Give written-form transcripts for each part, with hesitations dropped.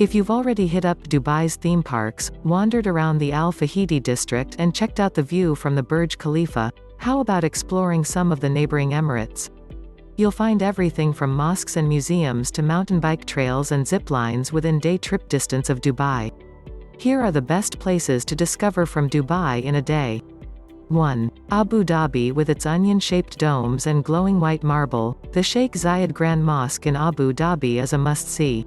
If you've already hit up Dubai's theme parks, wandered around the Al Fahidi district and checked out the view from the Burj Khalifa, how about exploring some of the neighboring Emirates? You'll find everything from mosques and museums to mountain bike trails and zip lines within day trip distance of Dubai. Here are the best places to discover from Dubai in a day. 1. Abu Dhabi. With its onion-shaped domes and glowing white marble, the Sheikh Zayed Grand Mosque in Abu Dhabi is a must-see.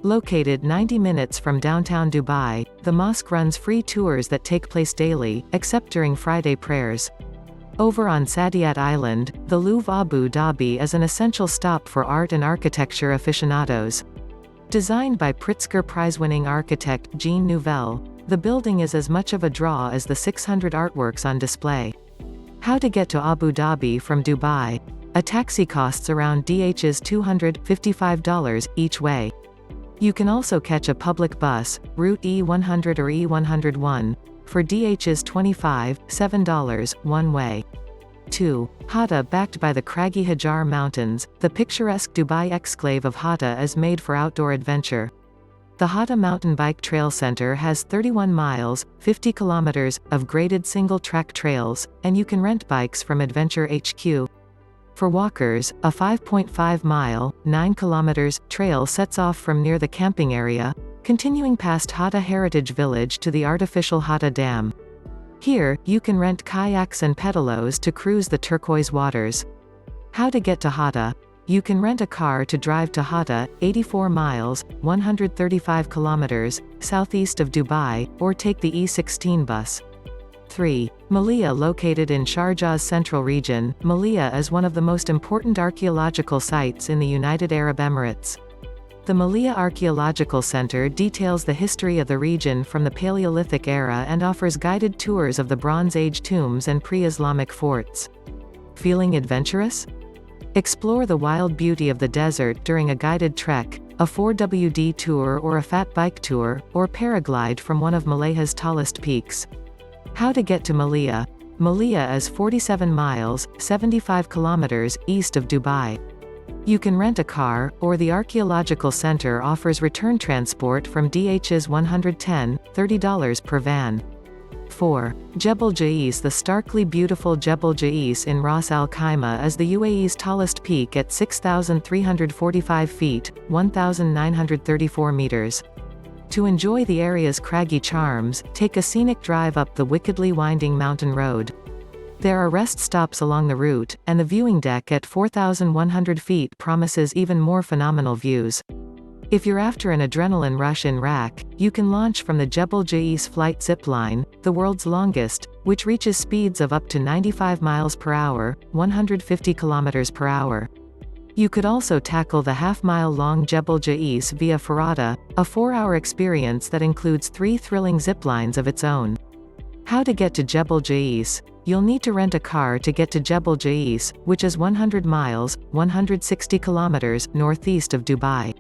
Located 90 minutes from downtown Dubai, the mosque runs free tours that take place daily, except during Friday prayers. Over on Saadiyat Island, the Louvre Abu Dhabi is an essential stop for art and architecture aficionados. Designed by Pritzker Prize-winning architect Jean Nouvel, the building is as much of a draw as the 600 artworks on display. How to get to Abu Dhabi from Dubai? A taxi costs around $255 each way. You can also catch a public bus, route E100 or E101, for $25, $7 one way. 2. Hatta. Backed by the craggy Hajar Mountains, the picturesque Dubai exclave of Hatta is made for outdoor adventure. The Hatta Mountain Bike Trail Center has 31 miles, 50 kilometers, of graded single-track trails, and you can rent bikes from Adventure HQ. For walkers, a 5.5-mile, 9 kilometers, trail sets off from near the camping area, continuing past Hatta Heritage Village to the artificial Hatta Dam. Here, you can rent kayaks and pedalos to cruise the turquoise waters. How to get to Hatta? You can rent a car to drive to Hatta, 84 miles, 135 kilometers, southeast of Dubai, or take the E16 bus. 3. Malia. Located in Sharjah's central region, Malia is one of the most important archaeological sites in the United Arab Emirates. The Malia Archaeological Center details the history of the region from the Paleolithic era and offers guided tours of the Bronze Age tombs and pre-Islamic forts. Feeling adventurous? Explore the wild beauty of the desert during a guided trek, a 4WD tour or a fat bike tour, or paraglide from one of Malaya's tallest peaks. How to get to Malia? Malia is 47 miles, 75 kilometers, east of Dubai. You can rent a car, or the Archaeological Center offers return transport from DH's 110, $30 per van. 4. Jebel Jais. The starkly beautiful Jebel Jais in Ras Al Khaimah is the UAE's tallest peak at 6,345 feet, 1,934 meters. To enjoy the area's craggy charms, take a scenic drive up the wickedly winding mountain road. There are rest stops along the route, and the viewing deck at 4,100 feet promises even more phenomenal views. If you're after an adrenaline rush in RAK, you can launch from the Jebel Jais flight zipline, the world's longest, which reaches speeds of up to 95 miles per hour, 150 kilometers per hour. You could also tackle the half-mile-long Jebel Jais via Farada, a 4-hour experience that includes 3 thrilling ziplines of its own. How to get to Jebel Jais? You'll need to rent a car to get to Jebel Jais, which is 100 miles, 160 kilometers, northeast of Dubai.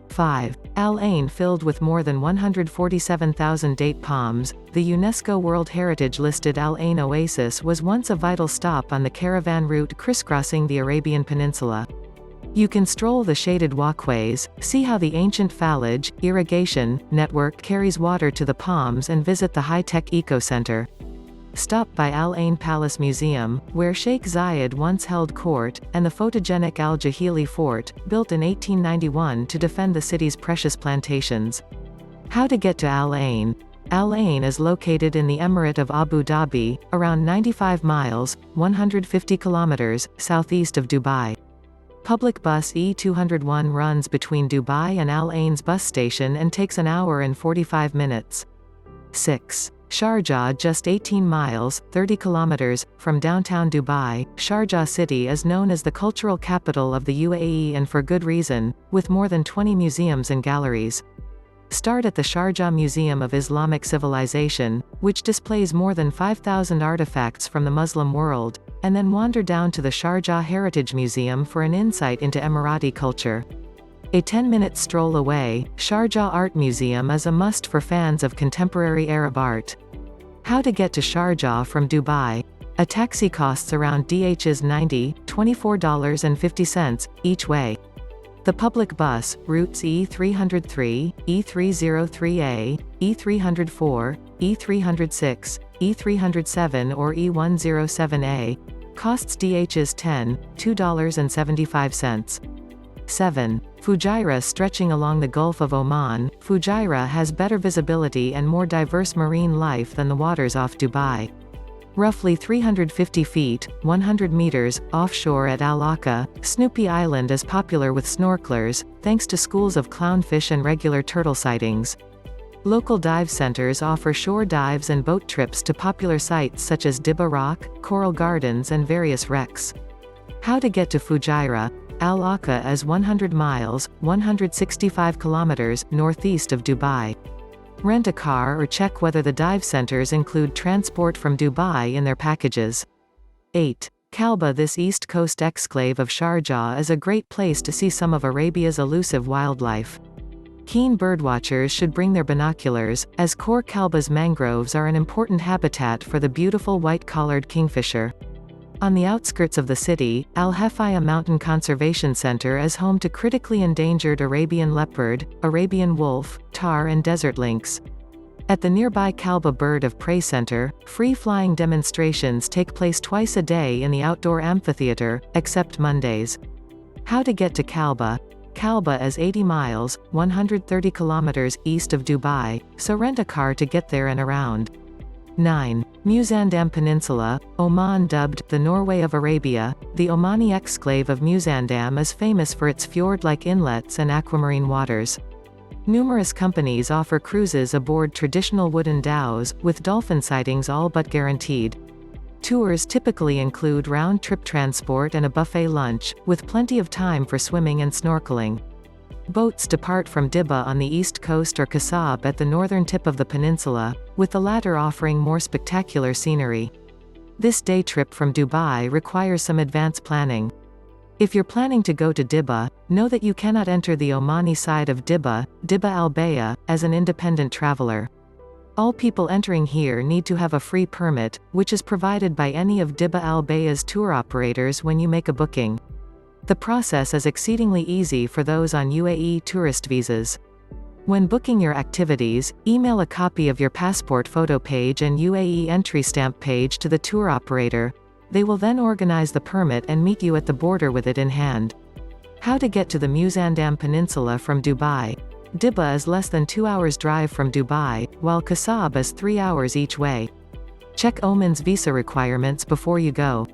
5. Al Ain. Filled with more than 147,000 date palms, the UNESCO World Heritage-listed Al Ain Oasis was once a vital stop on the caravan route crisscrossing the Arabian Peninsula. You can stroll the shaded walkways, see how the ancient Falaj irrigation network carries water to the palms, and visit the high-tech eco-center. Stop by Al Ain Palace Museum, where Sheikh Zayed once held court, and the photogenic Al Jahili Fort, built in 1891 to defend the city's precious plantations. How to get to Al Ain? Al Ain is located in the Emirate of Abu Dhabi, around 95 miles, 150 kilometers, southeast of Dubai. Public bus E201 runs between Dubai and Al Ain's bus station and takes an hour and 45 minutes. 6. Sharjah. Just 18 miles, 30 kilometers, from downtown Dubai, Sharjah city is known as the cultural capital of the UAE, and for good reason, with more than 20 museums and galleries. Start at the Sharjah Museum of Islamic Civilization, which displays more than 5,000 artifacts from the Muslim world, and then wander down to the Sharjah Heritage Museum for an insight into Emirati culture. A 10-minute stroll away, Sharjah Art Museum is a must for fans of contemporary Arab art. How to get to Sharjah from Dubai? A taxi costs around DH's $24.50 each way. The public bus, routes E303, E303A, E304, E306, E307 or E107A, costs DHs $2.75. 7. Fujairah. Stretching along the Gulf of Oman, Fujairah has better visibility and more diverse marine life than the waters off Dubai. Roughly 350 feet, 100 meters, offshore at Al Aqsa, Snoopy Island is popular with snorkelers, thanks to schools of clownfish and regular turtle sightings. Local dive centers offer shore dives and boat trips to popular sites such as Dibba Rock, Coral Gardens and various wrecks. How to get to Fujairah. Al Aqsa is 100 miles, 165 kilometers, northeast of Dubai. Rent a car or check whether the dive centers include transport from Dubai in their packages. 8. Kalba. This east coast exclave of Sharjah is a great place to see some of Arabia's elusive wildlife. Keen birdwatchers should bring their binoculars, as Khor Kalba's mangroves are an important habitat for the beautiful white-collared kingfisher. On the outskirts of the city, Al Hefaya Mountain Conservation Center is home to critically endangered Arabian leopard, Arabian wolf, tahr and desert lynx. At the nearby Kalba Bird of Prey Center, free-flying demonstrations take place twice a day in the outdoor amphitheater, except Mondays. How to get to Kalba. Kalba is 80 miles, 130 kilometers, east of Dubai, so rent a car to get there and around. 9. Musandam Peninsula, Oman. Dubbed the Norway of Arabia, the Omani exclave of Musandam is famous for its fjord-like inlets and aquamarine waters. Numerous companies offer cruises aboard traditional wooden dhows, with dolphin sightings all but guaranteed. Tours typically include round-trip transport and a buffet lunch, with plenty of time for swimming and snorkeling. Boats depart from Dibba on the east coast or Kasab at the northern tip of the peninsula, with the latter offering more spectacular scenery. This day trip from Dubai requires some advance planning. If you're planning to go to Dibba, know that you cannot enter the Omani side of Dibba, Dibba al-Bayah, as an independent traveler. All people entering here need to have a free permit, which is provided by any of Dibba al-Bayah's tour operators when you make a booking. The process is exceedingly easy for those on UAE tourist visas. When booking your activities, email a copy of your passport photo page and UAE entry stamp page to the tour operator. They will then organize the permit and meet you at the border with it in hand. How to get to the Musandam Peninsula from Dubai. Dibba is less than 2 hours drive from Dubai, while Kasab is 3 hours each way. Check Oman's visa requirements before you go.